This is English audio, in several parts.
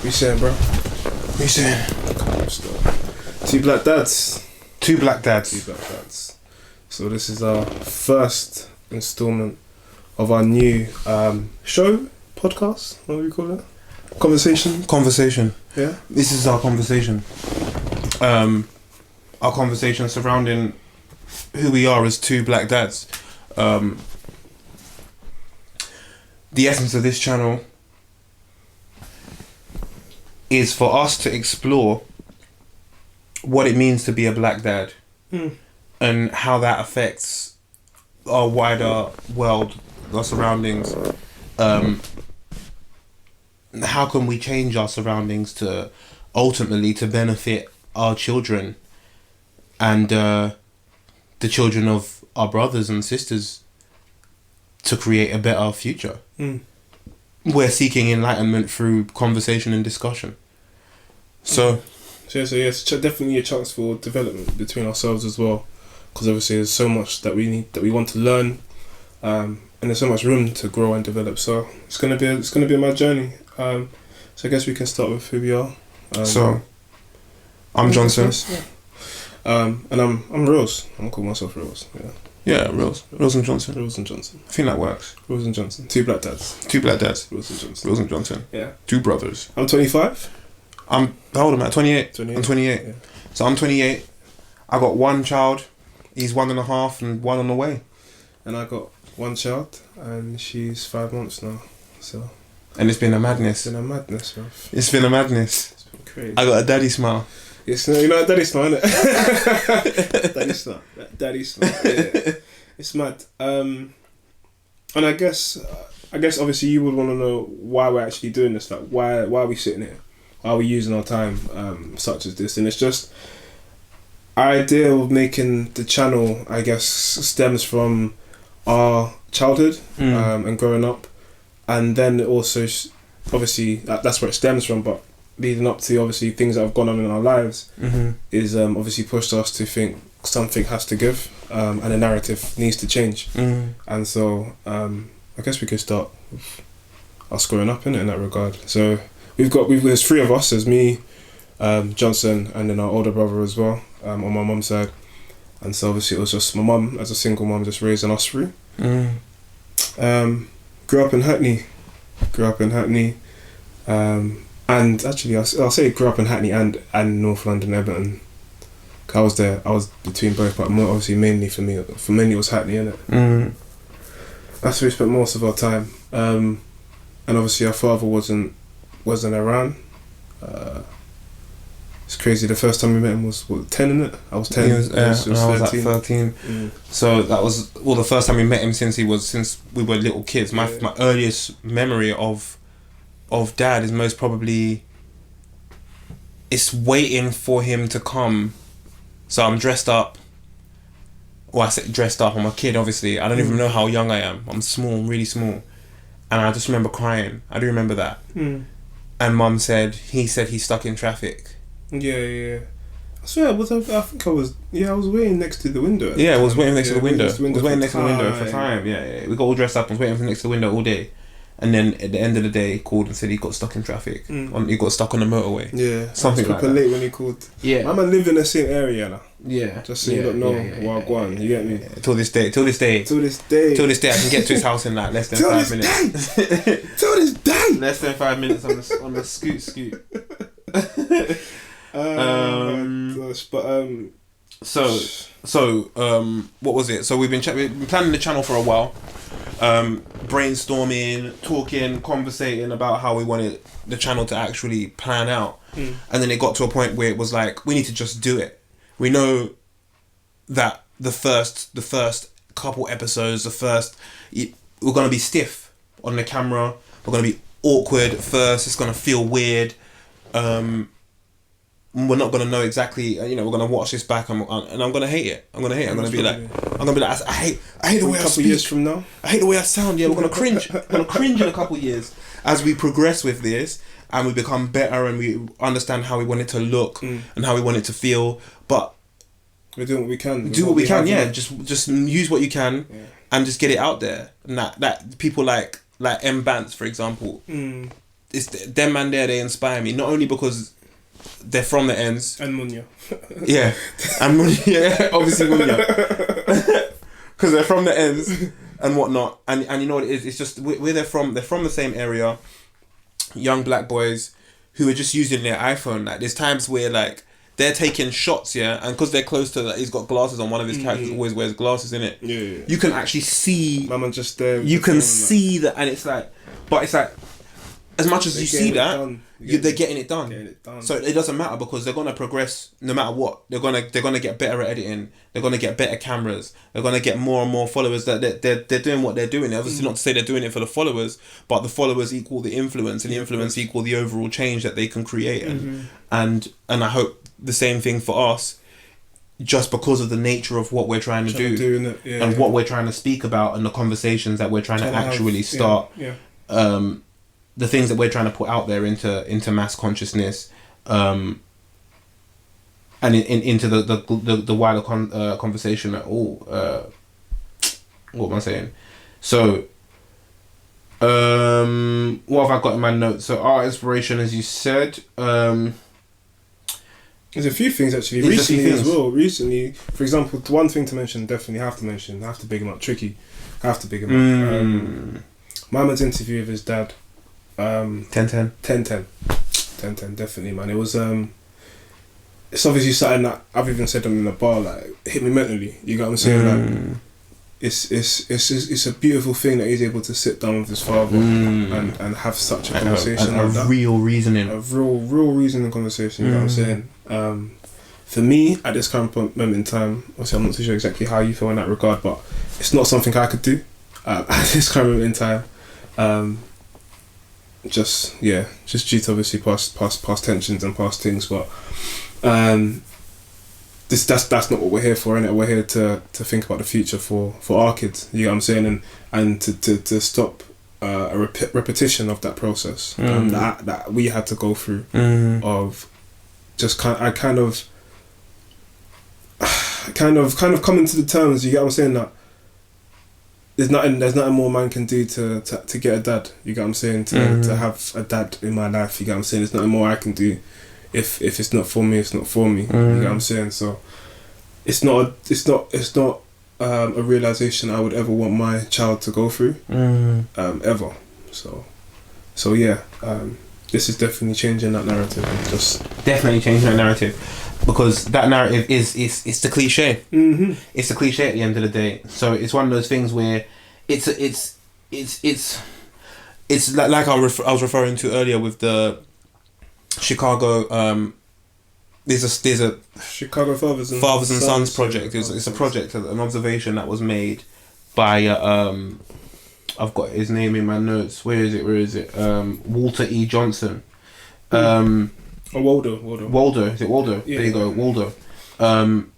What you saying, bro? What you saying? Two black dads. Two black dads. Two black dads. So this is our first installment of our new show, podcast, what do we call it? Conversation. Yeah. This is our conversation. Our conversation surrounding who we are as two black dads. The essence of this channel is for us to explore what it means to be a black dad and how that affects our wider world, our surroundings. How can we change our surroundings to ultimately to benefit our children and the children of our brothers and sisters to create a better future. We're seeking enlightenment through conversation and discussion. So it's definitely a chance for development between ourselves as well, because obviously there's so much that we want to learn, and there's so much room to grow and develop. So it's gonna be my journey. So I guess we can start with who we are. So I'm Johnson. And I'm Rose. I'm calling myself Rose. Yeah, Rose and Johnson. Rose and Johnson. I think that works. Rose and Johnson. Two black dads. Two black dads. Rose and Johnson. Rose and Johnson. Yeah. Two brothers. I'm 25. How old am I? 28. I'm 28. Yeah. So I'm 28. I got one child. He's 1.5 and one on the way. And I got one child, and she's 5 months now. So. And it's been a madness. It's been a madness, bro. It's been a madness. It's been crazy. I got a daddy smile. Yes, you know, daddy smile, innit? Daddy smile. Daddy smile. Yeah. It's mad. And I guess obviously you would want to know why we're actually doing this. Like, why are we sitting here? Why are we using our time such as this? And it's just our idea of making the channel, I guess, stems from our childhood and growing up. And then it also, obviously, that's where it stems from, but leading up to obviously things that have gone on in our lives is obviously pushed us to think something has to give and a narrative needs to change. And so I guess we could start with us growing up in that regard. So there's three of us. There's me, Johnson, and then our older brother as well on my mum's side. And so obviously it was just my mum as a single mum just raising us through. Grew up in Hackney. And actually, I'll say grew up in Hackney and North London, Everton. I was between both, but obviously mainly for me it was Hackney, innit? That's where we spent most of our time. And obviously our father wasn't around. It's crazy. The first time we met him was 10, innit? I was 10. He was 13. I was like 13. So that was the first time we met him since we were little kids. My earliest memory of dad is most probably it's waiting for him to come. So I'm dressed up. Well, I say dressed up. I'm a kid, obviously. I don't even know how young I am. I'm small, really small, and I just remember crying. I do remember that. And Mum said he's stuck in traffic. Yeah. I swear, I was waiting next to the window. Yeah, I was waiting next to the window. I was waiting next to the window for time. Yeah. We got all dressed up. I was waiting next to the window all day. And then at the end of the day, he called and said he got stuck in traffic. He got stuck on the motorway. Yeah, something like that. Late when he called. Yeah, I live in the same area now. Yeah, just so you don't know where I go on. You get me? Yeah. Till this day, I can get to his house in like less than 5 minutes. Till this day, less than 5 minutes on the scoot. So what was it? So we've been planning the channel for a while, brainstorming, talking, conversating about how we wanted the channel to actually plan out, and then it got to a point where it was like we need to just do it. We know that the first couple episodes, we're gonna be stiff on the camera. We're gonna be awkward at first. It's gonna feel weird. We're not gonna know exactly. We're gonna watch this back, and I'm gonna hate it. I'm gonna be like, I hate the way I speak. A couple years from now, I hate the way I sound. Yeah, we're gonna cringe. We're gonna cringe in a couple years as we progress with this, and we become better, and we understand how we want it to look and how we want it to feel. But we're doing what we can. Do what we can. Yeah, just use what you can, and just get it out there. And that people like M Bance, for example. it's them man there. They inspire me not only because they're from the ends and Munya. Yeah, and Munya, yeah, obviously Munya, because they're from the ends and whatnot. And you know what it is? It's just where they're from. They're from the same area. Young black boys who are just using their iPhone. Like there's times where like they're taking shots, yeah, and because they're close to, like, he's got glasses on. One of his characters always wears glasses in it. Yeah. You can actually see. My man just there. You can see that, and it's like, but it's like, as much as you see that, they're getting it done. So it doesn't matter because they're gonna progress no matter what. They're gonna get better at editing. They're gonna get better cameras. They're gonna get more and more followers. That they're doing what they're doing. Obviously, not to say they're doing it for the followers, but the followers equal the influence, and the influence equal the overall change that they can create. And I hope the same thing for us. Just because of the nature of what we're trying to do, and what we're trying to speak about, and the conversations that we're trying to actually start. The things that we're trying to put out there into mass consciousness, and into the wider conversation at all. What am I saying? So, what have I got in my notes? So, art inspiration, as you said. There's a few things actually. Recently as well. Recently, for example, one thing to mention, definitely have to mention. I have to big him up. Tricky. I have to big him up. My man's interview with his dad. 10-10, definitely, man. It was it's obviously something that I've even said them in the bar, like, it hit me mentally. You get what I'm saying? Like, it's a beautiful thing that he's able to sit down with his father and have such a conversation, a real reasoning, a real reasoning conversation. You know what I'm saying? For me, at this current moment in time, obviously I'm not too sure exactly how you feel in that regard, but it's not something I could do at this current moment in time. Just due to obviously past tensions and past things, but that's not what we're here for, innit? We're here to think about the future for our kids. You know what I'm saying? And to stop a repetition of that process that we had to go through of just kind of coming to the terms. You get what I'm saying? That there's nothing more man can do to get a dad. You get what I'm saying? To have a dad in my life. You get what I'm saying? There's nothing more I can do. If it's not for me, it's not for me. You get what I'm saying? So it's not a realization I would ever want my child to go through. Ever. So yeah. This is definitely changing that narrative. Definitely changing that narrative. Because that narrative is the cliche. It's the cliche at the end of the day. So it's one of those things where it's like I was referring to earlier with the Chicago. There's a Chicago Fathers and Sons project. It's a project, an observation that was made by I've got his name in my notes. Where is it? Walter E. Johnson. Waldo. Is it Waldo? Yeah. There you go, Waldo. And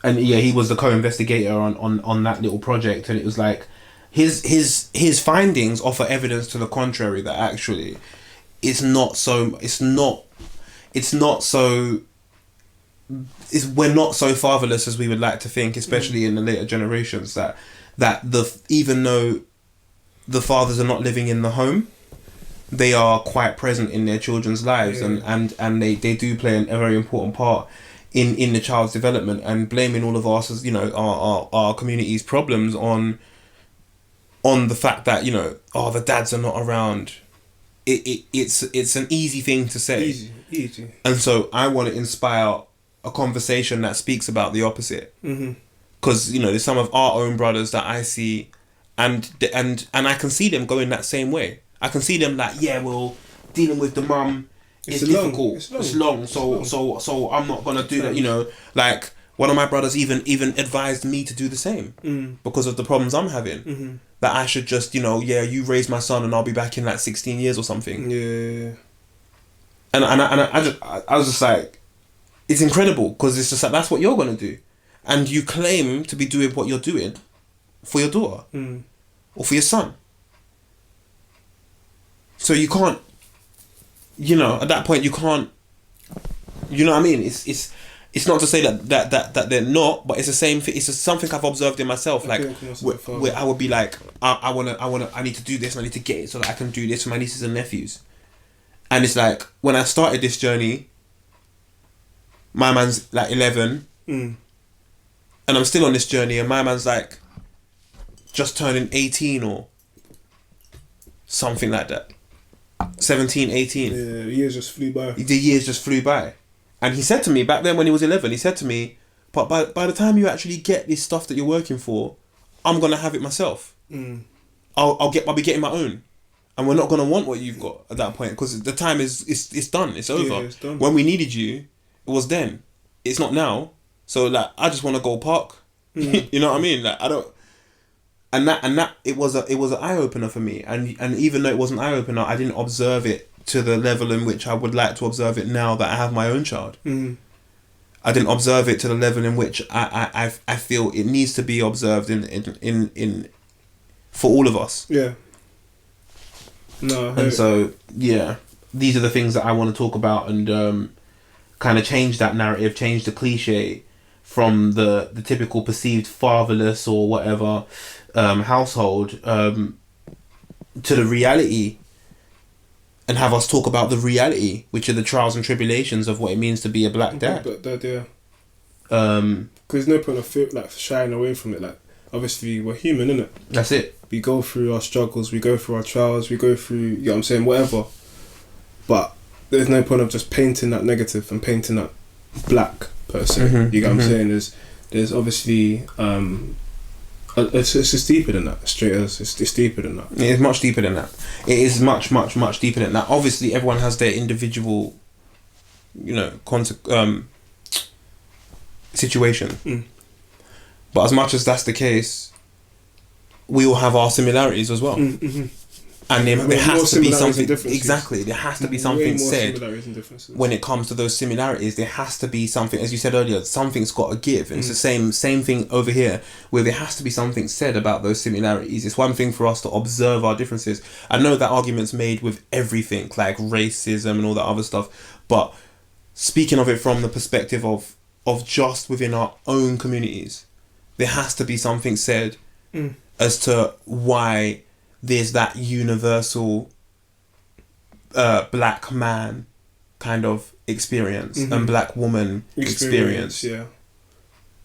yeah, he was the co-investigator on that little project, and it was like his findings offer evidence to the contrary, that actually we're not so fatherless as we would like to think, especially in the later generations, that even though the fathers are not living in the home, they are quite present in their children's lives, and they do play a very important part in the child's development. And blaming all of us, as our community's problems on the fact that the dads are not around, it's an easy thing to say. Easy. And so I want to inspire a conversation that speaks about the opposite. Because there's some of our own brothers that I see, and I can see them going that same way. I can see them like, dealing with the mum is difficult. It's long. So I'm not gonna do that. Like one of my brothers even advised me to do the same because of the problems I'm having. That I should just you raise my son and I'll be back in like 16 years or something. Yeah. And I was just like, it's incredible, because it's just like, that's what you're gonna do, and you claim to be doing what you're doing for your daughter or for your son. So you can't, at that point you can't, you know what I mean? It's it's not to say that they're not, but it's the same thing. It's just something I've observed in myself. Like where I would be like, I need to do this and I need to get it so that I can do this for my nieces and nephews. And it's like when I started this journey, my man's like 11, and I'm still on this journey, and my man's like just turning 18 or something like that. 17, 18. Yeah, the years just flew by. The years just flew by. And he said to me, back then when he was 11, he said to me, but by the time you actually get this stuff that you're working for, I'm going to have it myself. I'll be getting my own. And we're not going to want what you've got at that point, because the time it's done. It's over. Yeah, it's done. When we needed you, it was then. It's not now. So like, I just want to go park. You know what I mean? Like, I don't... And that it was an eye opener for me, and even though it was an eye opener, I didn't observe it to the level in which I would like to observe it now that I have my own child. I didn't observe it to the level in which I feel it needs to be observed in for all of us. Yeah. No. And so these are the things that I want to talk about and kind of change that narrative, change the cliche from the typical perceived fatherless or whatever household to the reality, and have us talk about the reality, which are the trials and tribulations of what it means to be a black dad. Because there's no point of shying away from it. Like, obviously we're human, innit? That's it. We go through our struggles, we go through our trials, we go through, you know what I'm saying, whatever. But there's no point of just painting that negative and painting that black per se. You get what I'm saying? There's obviously it's just deeper than that. It's deeper than that. It is much deeper than that. It is much deeper than that. Obviously, everyone has their individual, situation. But as much as that's the case, we all have our similarities as well. And there has to be something. Exactly, there has to be something said when it comes to those similarities. There has to be something, as you said earlier, something's got to give. And it's the same thing over here, where there has to be something said about those similarities. It's one thing for us to observe our differences. I know that argument's made with everything, like racism and all that other stuff. But speaking of it from the perspective of just within our own communities, there has to be something said as to why there's that universal black man kind of experience and black woman experience. Yeah.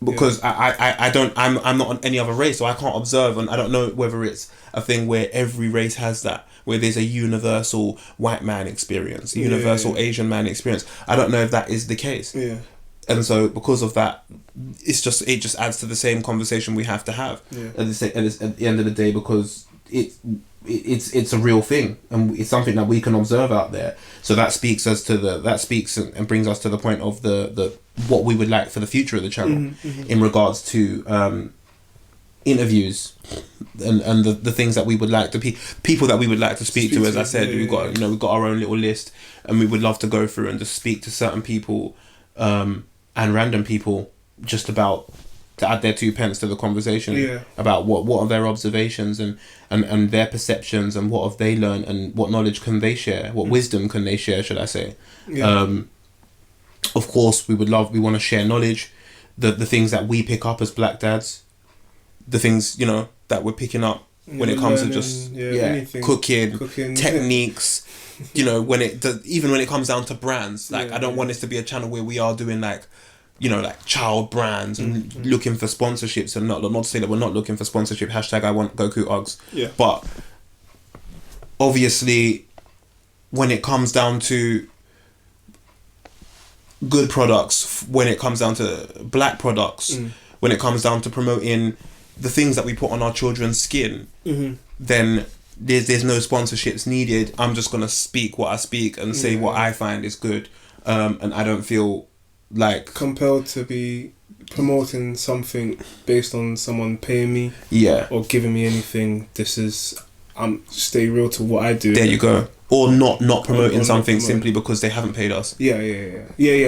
Because I'm not on any other race, so I can't observe, and I don't know whether it's a thing where every race has that, where there's a universal white man experience, a universal Asian man experience. I don't know if that is the case. Yeah. And so because of that, it just adds to the same conversation we have to have at the end of the day, because it's a real thing, and it's something that we can observe out there. So that speaks and brings us to the point of the what we would like for the future of the channel in regards to interviews and the things that we would like to people that we would like to speak to. As I said, we've got our own little list, and we would love to go through and just speak to certain people and random people just about to add their 2 pence to the conversation about what are their observations and their perceptions, and what have they learned, and what knowledge can they share, what wisdom can they share, should I say. Of course, we want to share knowledge, the things that we pick up as black dads, the things that we're picking up when it comes to just cooking techniques. Even when it comes down to brands, I don't want this to be a channel where we are doing like child brands and looking for sponsorships, and not to say that we're not looking for sponsorship. # I want Goku Uggs. Yeah. But obviously, when it comes down to good products, when it comes down to black products, when it comes down to promoting the things that we put on our children's skin, then there's no sponsorships needed. I'm just gonna speak what I speak and say what I find is good, and I don't feel like compelled to be promoting something based on someone paying me or giving me anything. Stay real to what I do. There you go. or not promoting Or something not simply because they haven't paid us. Yeah.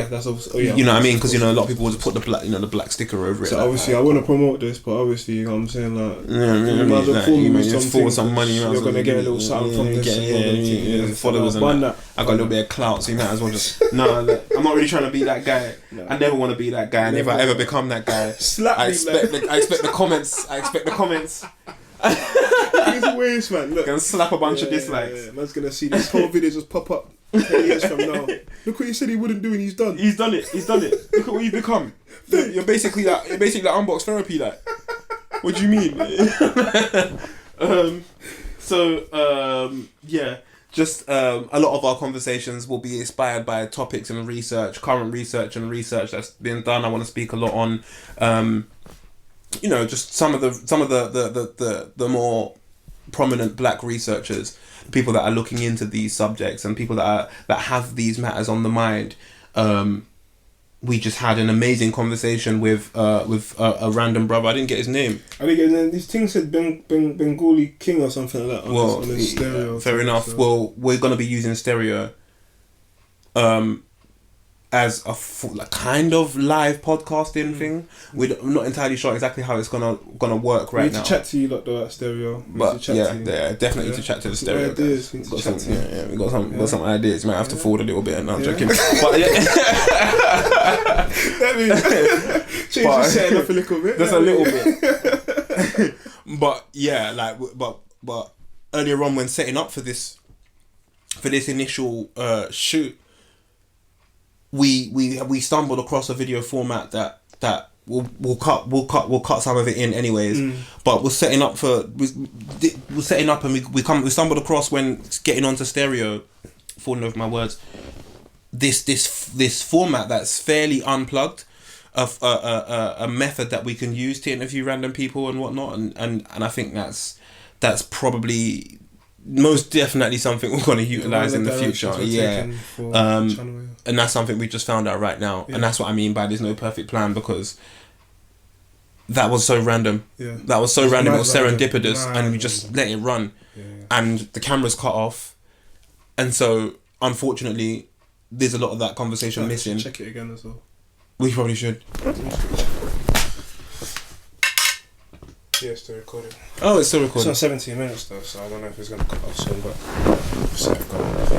That's obviously. You know what I mean? Because a lot of people will just put the black sticker over it. So obviously, I want to promote this, but obviously, you know what I'm saying, you might as well call me with something. Some money. You're gonna get a little something from this. Followers and that. I got a little bit of clout, so you might as well just. No, I'm not really trying to be that guy. I never want to be that guy, and if I ever become that guy, I expect the comments. He's waste, man. Look, gonna slap a bunch of dislikes. Yeah. Man's gonna see this whole video just pop up 10 years from now. Look what he said he wouldn't do, and he's done. He's done it. Look at what you've become. You're basically like unbox therapy. Like, what do you mean? Just a lot of our conversations will be inspired by topics and research, current research and research that's been done. I want to speak a lot on. Just some of the more prominent black researchers, people that are looking into these subjects and people that have these matters on the mind. We just had an amazing conversation with a random brother. I didn't get his name. This thing said Bengali King or something like that. Well, stereo. Fair enough. So. Well, we're gonna be using stereo. As a kind of live podcasting thing. I'm not entirely sure exactly how it's gonna work right now. We need to chat to you like the stereo. Definitely to chat to the stereo. Ideas. We got some ideas. You might have to forward a little bit. And I'm joking. But change the setting up a little bit. Just a little bit. But earlier on when setting up for this initial shoot. We stumbled across a video format that we'll cut some of it in anyways. But we're setting up and we stumbled across when getting onto stereo, falling over my words. This format that's fairly unplugged, of a method that we can use to interview random people and whatnot, and I think that's probably most definitely something we're going to utilize in the future. And that's something we just found out right now. And that's what I mean by there's no perfect plan, because that was so random. That was so random. It was serendipitous, and we just let it run. And the camera's cut off, and so unfortunately there's a lot of that conversation missing. Check it again as well. We probably should. Yeah, it's still recording. Oh, it's still recording. It's on 17 minutes though, so I don't know if it's going to cut off soon,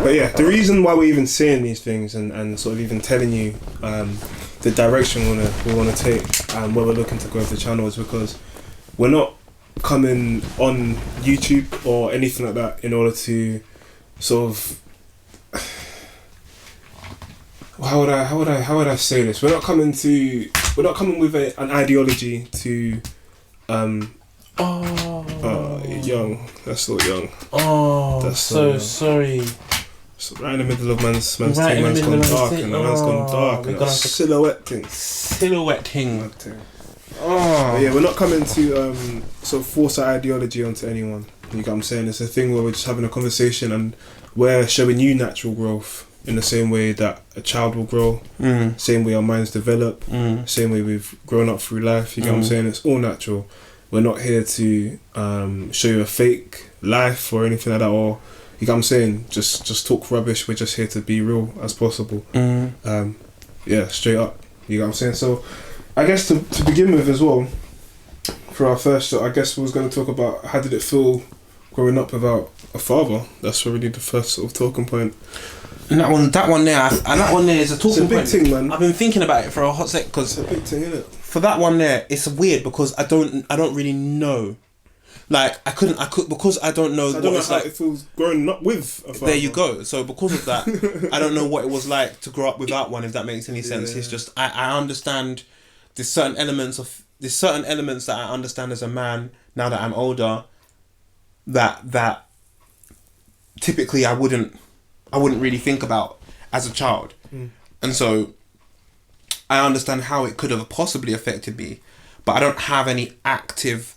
but yeah, the reason why we're even saying these things and sort of even telling you the direction we want to take and where we're looking to grow the channel is because we're not coming on YouTube or anything like that in order to sort of how would I say this? We're not coming with an ideology to young. That's still young. That's so young. Sorry. So right in the middle of man's thing, man's gone dark, and man's gone dark, and silhouette thing. But yeah, we're not coming to sort of force our ideology onto anyone. You get what I'm saying? It's a thing where we're just having a conversation and we're showing you natural growth in the same way that a child will grow, same way our minds develop, same way we've grown up through life. You get what I'm saying? It's all natural. We're not here to show you a fake life or anything like that, or you get what I'm saying? Just talk rubbish. We're just here to be real as possible. Straight up. You get what I'm saying? So I guess to begin with as well, for our first show, I guess we was going to talk about how did it feel growing up without a father. That's really the first sort of talking point. And that one there is a talking point. It's a big thing, man. I've been thinking about it for a hot sec because it's a big thing, innit? For that one there, it's weird because I don't really know. Like I don't know what it's like. It feels growing up with a father. There you go. So because of that, I don't know what it was like to grow up without one. If that makes any sense, it's just I understand there's certain elements that I understand as a man now that I'm older. That typically I wouldn't really think about as a child. And so I understand how it could have possibly affected me, but I don't have any active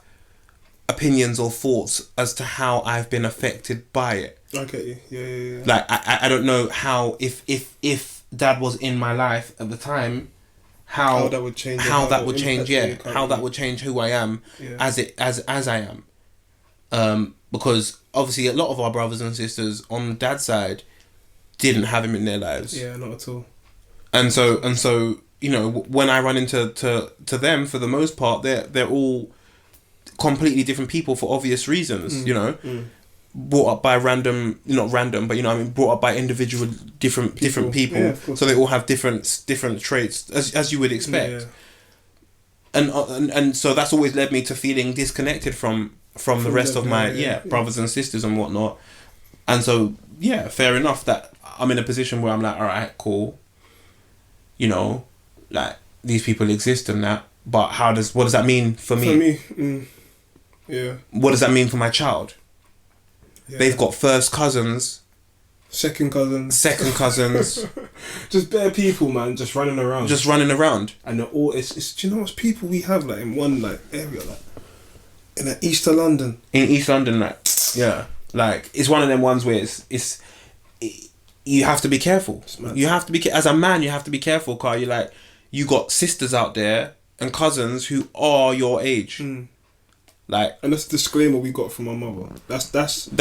opinions or thoughts as to how I've been affected by it. Okay, yeah. Like I don't know how if dad was in my life at the time, how that would change how that would change who I am as I am. because obviously a lot of our brothers and sisters on dad's side didn't have him in their lives. Yeah, not at all. And so you know, when I run into to them, for the most part, they're all completely different people for obvious reasons. You know, brought up by not random, but you know, I mean, brought up by individual different people. Yeah, so they all have different traits, as you would expect. Yeah. And so that's always led me to feeling disconnected from the rest of my brothers and sisters and whatnot. And so fair enough that I'm in a position where I'm like, all right, cool. You know, like these people exist and that, but what does that mean for me? For me, yeah. What does that mean for my child? Yeah. They've got first cousins, second cousins, just bare people, man, just running around, and they're all it's. Do you know what people we have like in one like area like in East London? In East London, like like it's one of them ones where you have to be careful. You have to be as a man. You have to be careful, Car. You got sisters out there and cousins who are your age. Like, and that's the disclaimer we got from my mother. That's that's a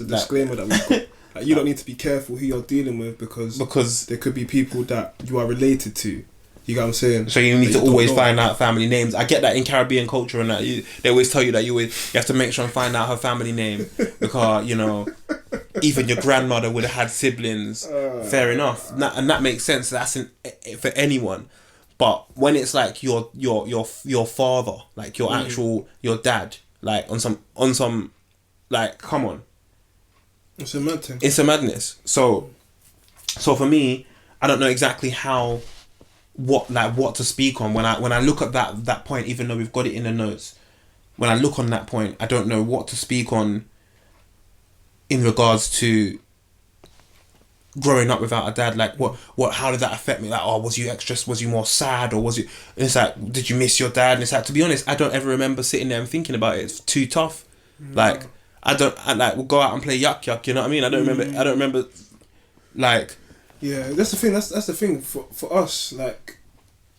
disclaimer that we got. Like, you don't need to be careful who you're dealing with because there could be people that you are related to. You get what I'm saying? So you need to always find out family names. I get that in Caribbean culture and that they always tell you that you have to make sure and find out her family name because, you know, even your grandmother would have had siblings. Fair enough, and that makes sense. That's for anyone. But when it's like your father, like your actual your dad, like on some like, come on, it's a mad thing. It's a madness. So for me, I don't know exactly what to speak on when I look at that point, even though we've got it in the notes. When I look on that point, I don't know what to speak on in regards to growing up without a dad. Like how did that affect me? Like, was you more sad, or was you, and it's like, did you miss your dad? And it's like, to be honest, I don't ever remember sitting there and thinking about it. It's too tough. Like, we'll go out and play yuck, you know what I mean? I don't remember like. Yeah, that's the thing. That's the thing for us. Like,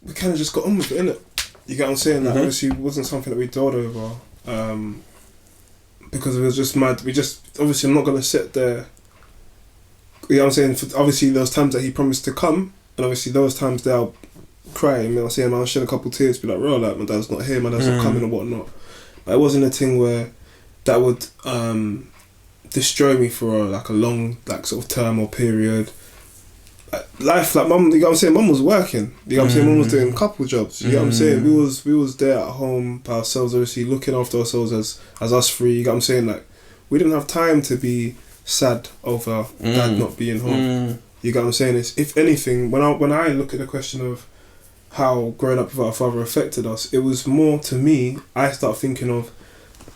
we kind of just got on with it, innit? You get what I'm saying? Like, obviously, it wasn't something that we dwelled over, because it was just mad. Obviously, I'm not gonna sit there. You know what I'm saying? Obviously, those times that he promised to come, and obviously those times that I'll cry. You know what I'm saying? I'll shed a couple tears, be like, "Bro, like, my dad's not here. My dad's not coming," and whatnot. But it wasn't a thing where that would destroy me for a long sort of term or period. Life, like, mum, you know what I'm saying? Mum was working. You know what I'm saying? Mum was doing a couple jobs. You know what I'm saying? We was there at home by ourselves, obviously looking after ourselves as us three. You know what I'm saying? Like, we didn't have time to be sad over dad not being home. You get what I'm saying? It's, if anything, when I look at the question of how growing up without a father affected us, it was more, to me, I start thinking of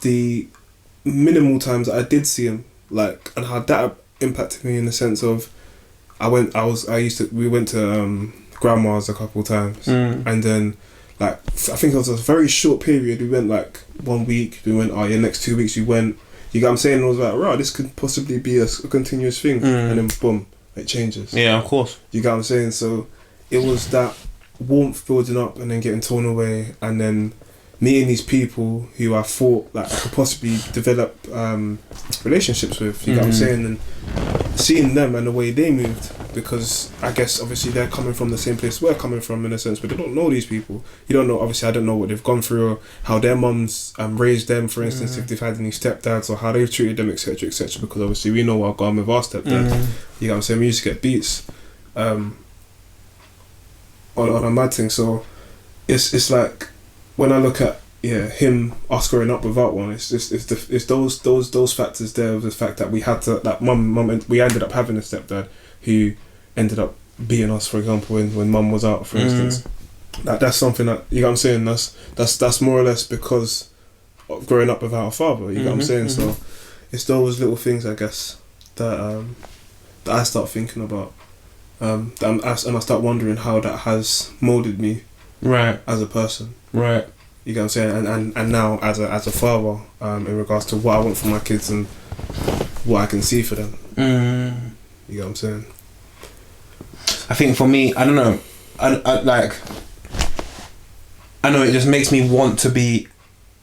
the minimal times that I did see him, like, and how that impacted me in the sense of we went to grandma's a couple of times, and then, like, I think it was a very short period. We went like 1 week. We went, next 2 weeks we went. You get what I'm saying? I was like, right, this could possibly be a continuous thing, and then boom, it changes. Yeah, of course. You get what I'm saying? So it was that warmth building up and then getting torn away, and then meeting these people who I thought like I could possibly develop relationships with. You get what I'm saying? And seeing them and the way they moved, because I guess obviously they're coming from the same place we're coming from in a sense, but they don't know these people. You don't know, obviously I don't know what they've gone through, or how their mums raised them, for instance, if they've had any stepdads, or how they've treated them, etc, because obviously we know what gone with our stepdad. You know what I'm saying? We used to get beats on a mad thing. So it's like, when I look at us growing up without one, it's those factors there, of the fact that we had to, that mum we ended up having a stepdad who ended up beating us, for example, when mum was out, for instance. That's something that, you know what I'm saying, that's more or less because of growing up without a father, you know what I'm saying. So it's those little things, I guess, that I start thinking about, and I start wondering how that has moulded me, right, as a person, right. You get what I'm saying, and now as a father, in regards to what I want for my kids and what I can see for them. You get what I'm saying? I think for me, I don't know, I know it just makes me want to be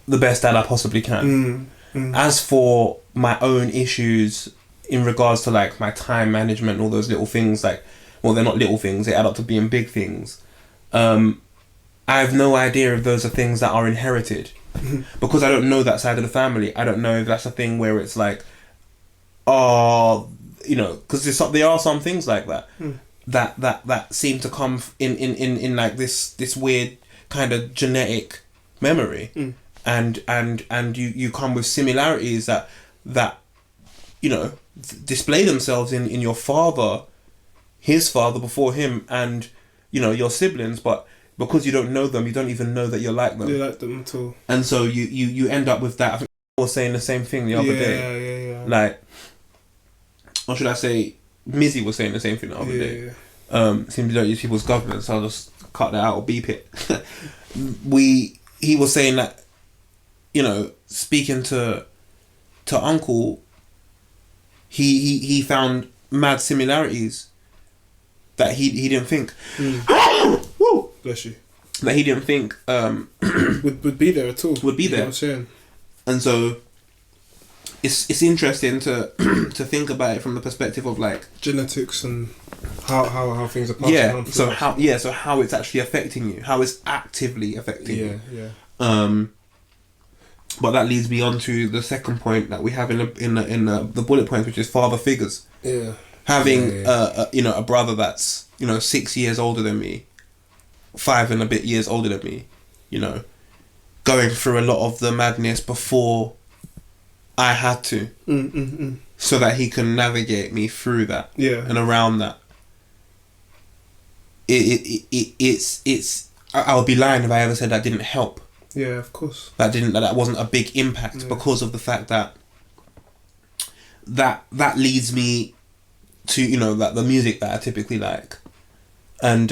the best dad I possibly can. As for my own issues in regards to like my time management, all those little things, like, well, they're not little things, they add up to being big things. I have no idea if those are things that are inherited because I don't know that side of the family. I don't know if that's a thing where it's like, oh, you know, because there are some things like that that seem to come in like this weird kind of genetic memory, and you come with similarities that you know display themselves in your father, his father before him, and you know your siblings, but because you don't know them, you don't even know that you're like them. You're like them at all. And so you end up with that. I think I was saying the same thing the other day. Yeah. Like, or should I say, Mizzy was saying the same thing the other day. Seems you don't use people's government, so I'll just cut that out or beep it. He was saying that, you know, speaking to Uncle, he found mad similarities that he didn't think. Woo! Bless you. That he didn't think would be there at all. Would be there. You know what I'm saying? And so it's interesting to to think about it from the perspective of like genetics and how things are passed down. So how it's actually affecting you, how it's actively affecting you. Yeah. But that leads me on to the second point that we have in the bullet points, which is father figures. Yeah. Having a brother that's 6 years older than me, 5 and a bit years older than me, you know, going through a lot of the madness before I had to, so that he can navigate me through that, and around that. It's I would be lying if I ever said that didn't help. Yeah, of course. That wasn't a big impact because of the fact that leads me to, you know, that the music that I typically like, and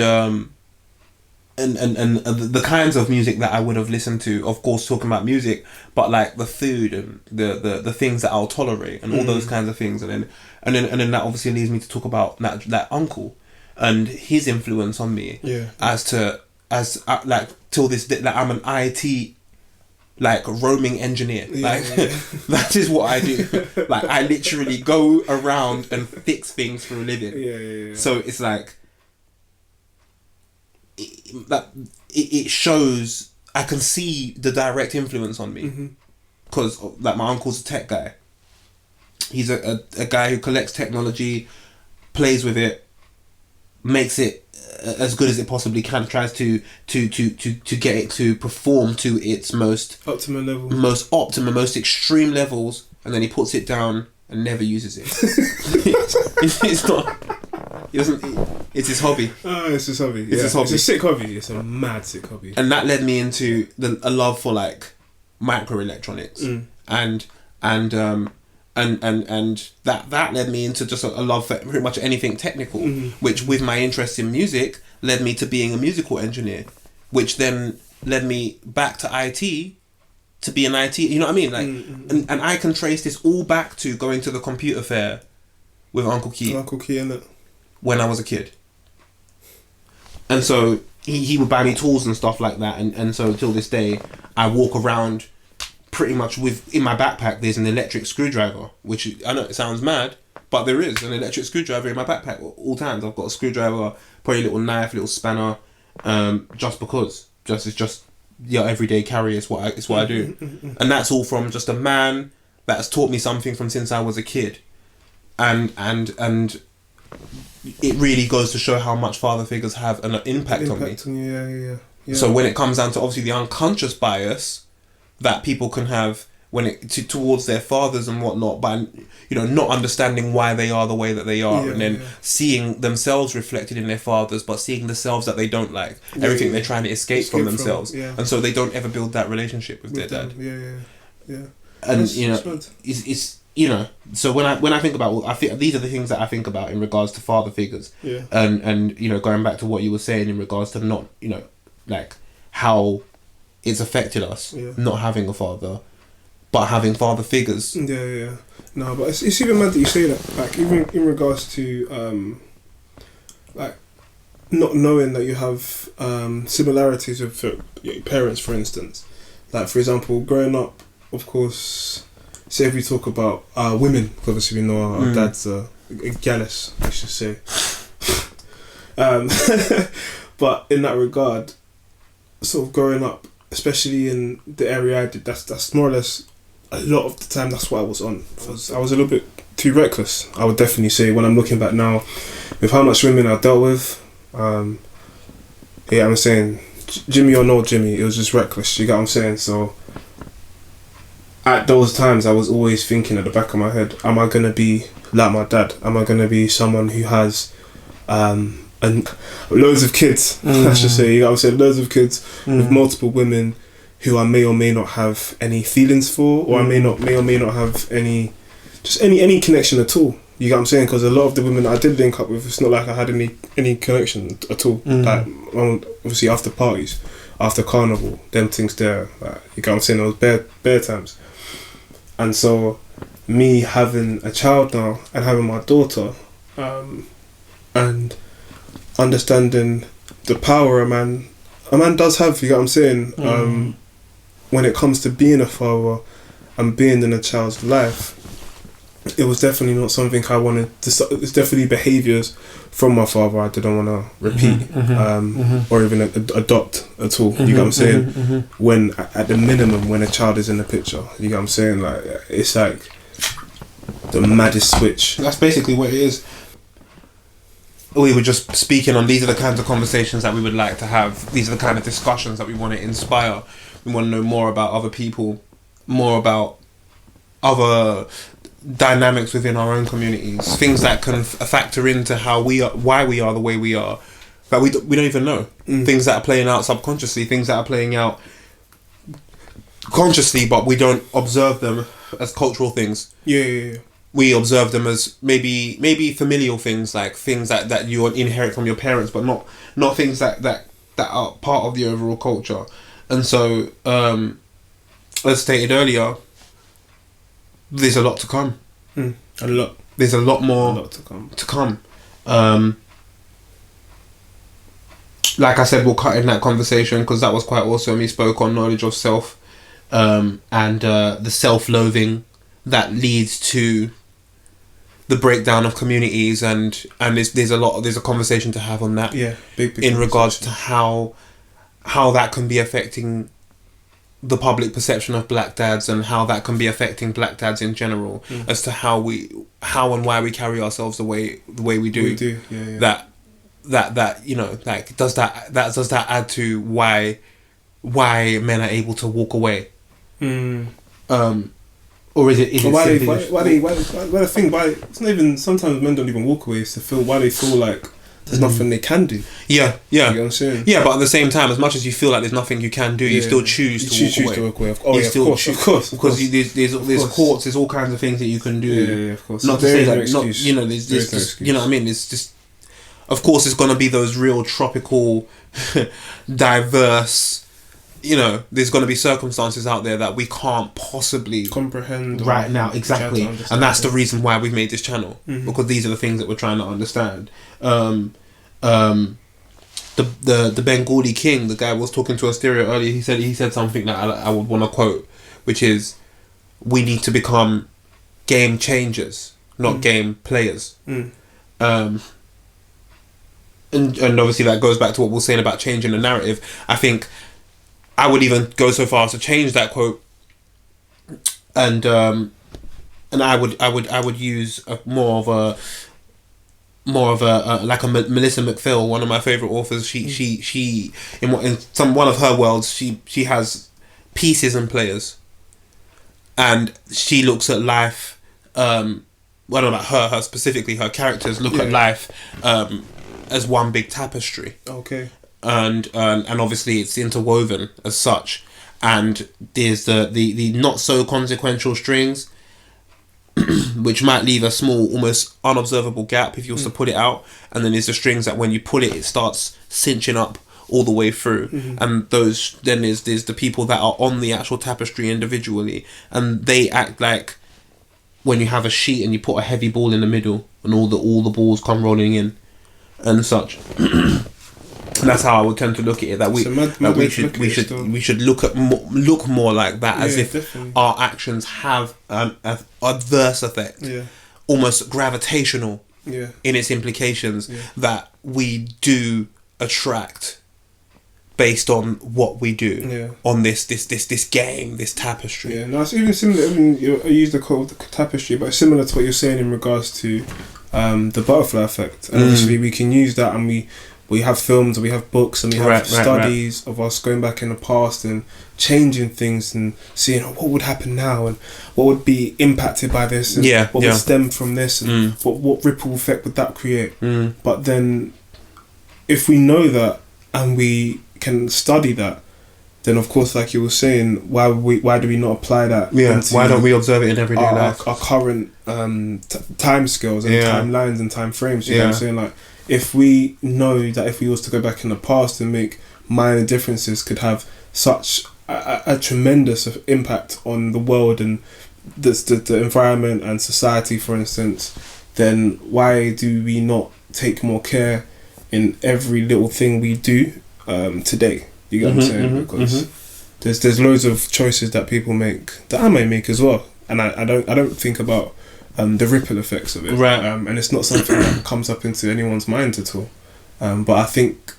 the kinds of music that I would have listened to, of course, talking about music, but like the food and the things that I'll tolerate and all those kinds of things, and then that obviously leads me to talk about that uncle and his influence on me, like till this day, like I'm an IT like roaming engineer, that is what I do. Like I literally go around and fix things for a living. So it's like it shows I can see the direct influence on me because like my uncle's a tech guy. He's a guy who collects technology, plays with it, makes it as good as it possibly can, tries to get it to perform to its most optimum level, most extreme levels, and then he puts it down and never uses it. It's not. He doesn't. It's his hobby. Oh, it's his hobby. It's his hobby. It's a sick hobby. It's a mad sick hobby. And that led me into a love for like microelectronics, and that led me into just a love for pretty much anything technical, which with my interest in music led me to being a musical engineer, which then led me back to IT to be an IT. You know what I mean? Like, and I can trace this all back to going to the computer fair with Uncle Key. Uncle Key, innit? When I was a kid. And so he would buy me tools and stuff like that, and so till this day I walk around pretty much with, in my backpack there's an electric screwdriver, which I know it sounds mad, but there is an electric screwdriver in my backpack all times. I've got a screwdriver, probably a little knife, a little spanner, just because it's just your everyday carry. It's what I do. And that's all from just a man that's taught me something from since I was a kid, and it really goes to show how much father figures have an impact on me. Yeah. So when it comes down to obviously the unconscious bias that people can have when it towards their fathers and whatnot, by not understanding why they are the way that they are, and then seeing themselves reflected in their fathers, but seeing the selves that they don't like, everything they're trying to escape from themselves, and so they don't ever build that relationship with their dad. And it's so when I think about, I think these are the things that I think about in regards to father figures, and going back to what you were saying in regards to not like how it's affected us not having a father, but having father figures. No, but it's even mad that you say that. Like even in regards to like not knowing that you have similarities with your parents, for instance. Like for example, growing up, of course, say if we talk about women, obviously we know our dads are gallus, I should say. But in that regard, sort of growing up, especially in the area I did, that's more or less a lot of the time that's what I was on. I was a little bit too reckless, I would definitely say, when I'm looking back now, with how much women I dealt with. I'm saying, Jimmy or no Jimmy, it was just reckless, you get what I'm saying? So at those times I was always thinking at the back of my head, am I going to be like my dad? Am I going to be someone who has and loads of kids, I should say, you know what I'm saying, loads of kids with multiple women who I may or may not have any feelings for, or I may or may not have any connection at all, you get what I'm saying? Because a lot of the women I did link up with, it's not like I had any connection at all, like obviously after parties, after carnival, them things there, like, you get what I'm saying, it was bare times. And so me having a child now and having my daughter, and understanding the power a man does have, you get what I'm saying, when it comes to being a father and being in a child's life, it was definitely not something I wanted to. It's definitely behaviours from my father I didn't want to repeat, or even adopt at all, you get what I'm saying. When at the minimum, when a child is in the picture, you get what I'm saying, like, it's like the maddest switch. That's basically what it is. We were just speaking on, these are the kinds of conversations that we would like to have. These are the kind of discussions that we want to inspire. We want to know more about other people, more about other dynamics within our own communities, things that can factor into how we are, why we are the way we are, that we don't even know. Things that are playing out subconsciously, things that are playing out consciously, but we don't observe them as cultural things. Yeah. We observe them as maybe familial things, like things that you inherit from your parents, but not things that are part of the overall culture. And so, as stated earlier, there's a lot to come. A lot. There's a lot more to come. Like I said, we'll cut in that conversation because that was quite awesome. He spoke on knowledge of self, and the self-loathing that leads to the breakdown of communities, and there's a conversation to have on that. Yeah, big in regards to how that can be affecting the public perception of black dads, and how that can be affecting black dads in general, as to how and why we carry ourselves the way we do. We do, yeah. That you know, like, does that add to why men are able to walk away? Or is it why the thing, why it's not even, sometimes men don't even walk away, it's to feel why they feel like there's nothing they can do. Yeah. You know what I'm saying? Yeah, but at the same time, as much as you feel like there's nothing you can do, you still choose to walk away. Of course. Because there's courts, there's all kinds of things that you can do. Yeah, of course. Not to say that, you know, there's just, you know what I mean? It's just, of course, it's gonna be those real tropical, diverse. You know, there's going to be circumstances out there that we can't possibly comprehend right now, exactly, and that's the reason why we've made this channel, because these are the things that we're trying to understand. The Bengali king, the guy was talking to Asteria earlier. He said something that I would want to quote, which is, "We need to become game changers, not game players." And obviously that goes back to what we were saying about changing the narrative. I think I would even go so far as to change that quote, and I would use more of a like a Melissa McPhail, one of my favorite authors. She in one of her worlds, she has pieces and players, and she looks at life. Well, not her specifically. Her characters look at life as one big tapestry. Okay. And obviously it's interwoven as such, and there's the not so consequential strings, which might leave a small, almost unobservable gap if you was to put it out, and then there's the strings that when you pull it starts cinching up all the way through, and there's the people that are on the actual tapestry individually, and they act like when you have a sheet and you put a heavy ball in the middle and all the balls come rolling in and such. that's how I would tend to look at it. That we we should look more like that, as if definitely. our actions have an adverse effect, almost gravitational, in its implications, that we do attract based on what we do on this game, this tapestry. Yeah, no, it's even similar. I mean, I use the quote of the tapestry, but it's similar to what you're saying in regards to the butterfly effect. And obviously, we can use that, and we have films, and we have books, and we have studies of us going back in the past and changing things and seeing what would happen now and what would be impacted by this, and what would stem from this, and what ripple effect would that create. But then, if we know that and we can study that, then of course, like you were saying, why do we not apply that? Why don't we observe it in everyday life? Our current time scales and timelines and time frames. You know what I'm saying? Like, if we know that if we was to go back in the past and make minor differences could have such a tremendous impact on the world and the environment and society, for instance, then why do we not take more care in every little thing we do today? You get what I'm saying? Because there's loads of choices that people make that I may make as well, and I don't think about the ripple effects of it, and it's not something that comes up into anyone's mind at all. But I think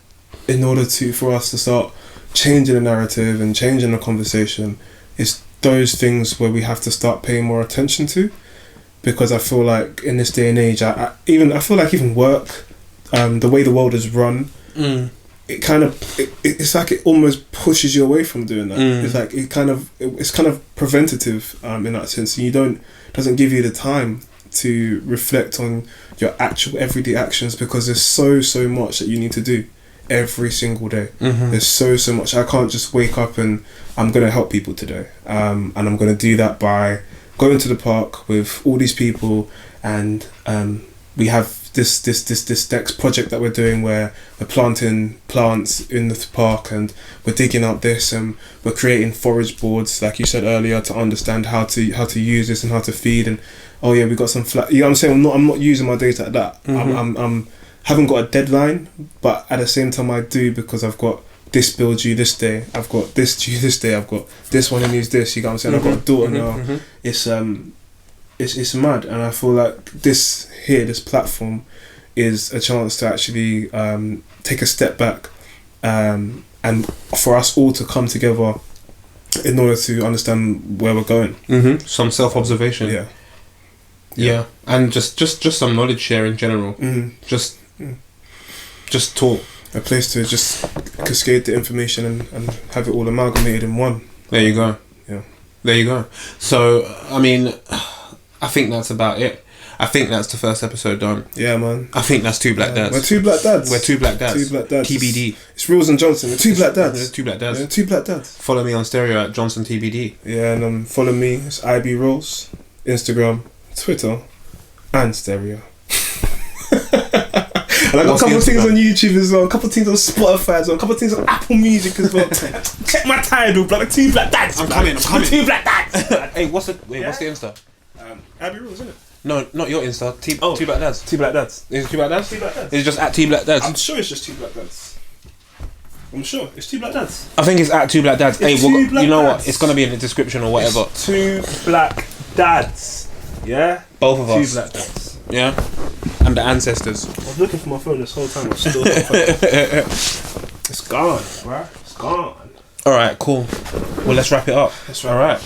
in order for us to start changing the narrative and changing the conversation, it's those things where we have to start paying more attention to, because I feel like in this day and age, I feel like even work, the way the world is run, it's like it almost pushes you away from doing that. It's like it's kind of preventative in that sense. Doesn't give you the time to reflect on your actual everyday actions, because there's so much that you need to do every single day. There's so much. I can't just wake up and I'm gonna help people today, and I'm gonna do that by going to the park with all these people, and we have this next project that we're doing where we're planting plants in the park, and we're digging up this, and we're creating forage boards, like you said earlier, to understand how to use this and how to feed. And we got some you know what I'm saying, I'm not using my data like that. I'm haven't got a deadline, but at the same time I do, because I've got this bill due this day, I've got this due this day, I've got this one who needs this, you know what I'm saying? I've got a daughter now. It's mad, and I feel like this platform is a chance to actually take a step back, and for us all to come together in order to understand where we're going. Some self-observation. Yeah, and just some knowledge share in general. Just talk. A place to just cascade the information and have it all amalgamated in one. There you go. Yeah. There you go. So, I mean, I think that's about it. I think that's the first episode done. Yeah, man. I think that's two black dads. We're two black dads. Two black dads. TBD. It's Reels and Johnson. We're two black dads. Two black dads. Yeah, two black dads. Follow me on Stereo at Johnson TBD. Yeah, and follow me. It's IB Rolls, Instagram, Twitter, and Stereo. And I got a couple of things on YouTube as well, a couple of things on Spotify as well, a couple of things on Apple Music as well. Check my title, brother. Two black dads. I'm coming. Two black dads. Hey, what's the Insta? IB Rolls, isn't it? No, not your Insta. Two black dads. Two black dads. Is it two black dads? Two black dads. It's just at two black dads. I'm sure it's just two black dads. I'm sure it's two black dads. I think it's at two black dads. It's you know dads. what? It's gonna be in the description or whatever. It's two black dads. Yeah. Both of us. Two black dads. Yeah. And the ancestors. I was looking for my phone this whole time. It's gone, bruh. It's gone. Alright, cool. Well, let's wrap it up. All right.